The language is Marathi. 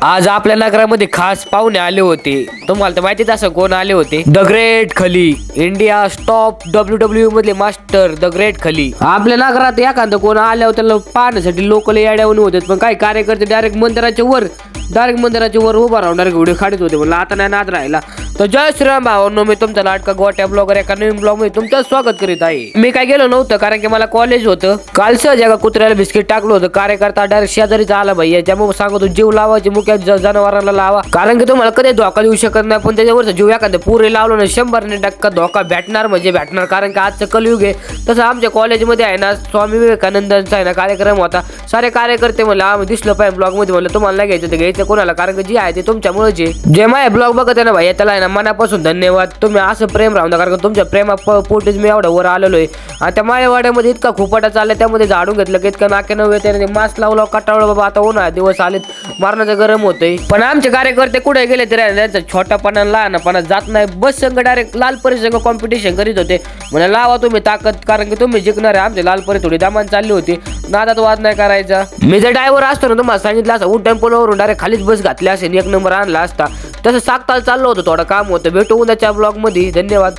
आज आपल्या नगरामध्ये खास पाहुणे आले होते. तुम्हाला तर माहितीच असं कोण आले होते. द ग्रेट खली, इंडिया टॉप WWE मधले मास्टर द ग्रेट खली. आपल्या नगरात एखादं कोण आल्यावर त्याला पाहण्यासाठी लोक लय येड्यावून होते, पण काही कार्यकर्ते डायरेक्ट मंदिराच्या वर उभा राहून डायरेक्ट व्हिडिओ काढत होते. म्हणलं आता नाही नाद राहिला. तर जय श्रीराम भावांनो, मी तुमचा लाडका गोट्या ब्लॉगर एका नवीन ब्लॉग मध्ये तुमचं स्वागत करीत आहे. मी काय गेलो नव्हतं कारण की मला कॉलेज होतं. काल सहज एका कुत्र्याला बिस्किट टाकलं होतं. कार्यकर्ता डायरेक्ट शेजारीचा आला भाई, त्यामुळे सांगतो जीव लावायची मुख्य जनावरांना लावा, कारण की तुम्हाला कधी धोका देऊ शकत नाही, पण त्याच्यावरचा जीव एखाद्या पुरे लावलं ना 100% धोका भेटणार म्हणजे भेटणार. कारण की आजचं कलयुग आहे. तसं आमच्या कॉलेजमध्ये आहे ना स्वामी विवेकानंदांचा आहे ना कार्यक्रम होता. सारे कार्यकर्ते म्हणलं आम्ही दिसलो पाहिजे ब्लॉग मध्ये. म्हणलं तुम्हाला नाही घ्यायचं ते घ्यायचं कोणाला, कारण की जे आहे ते तुमच्यामुळे जे माझ्या ब्लॉग बघत आहे ना भाई त्याला आहे ना मनापासून धन्यवाद. तुम्ही असं प्रेम राहून द्या, कारण तुमच्या प्रेमापोटीच मी एवढा वर आलेलो आहे. आणि त्या माळेवाड्यामध्ये इतका खुपाटा चाललाय, त्यामध्ये झाडून घेतलं की इतकं नाके नव्हे त्याने मास्क लावलं कटाळलं बाबा. आता उन्हाळा दिवस आलेत, मारण्याचं गरम होतंय. पण आमचे कार्यकर्ते कुठे गेले तरी त्यांचा छोटापणा लहानपणा जात नाही. बस संघ डायरेक्ट लालपरी संघ कॉम्पिटिशन करीत होते. म्हणजे लावा तुम्ही ताकद, कारण की तुम्ही जिंकणार आहे. आमचे लालपरी थोडी दामान चालली होती, नादात वाद नाही करायचा. मी जर ड्रायव्हर असतो ना तुम्हाला सांगितलं असं उड्डाण पूलवरून डायरेक्ट खालीच बस घातली असेल, 1 नंबर आणला असता. तसं साकताल चाललो होतं, थोडं काम होतं. भेटू उद्याच्या ब्लॉग मध्ये. धन्यवाद.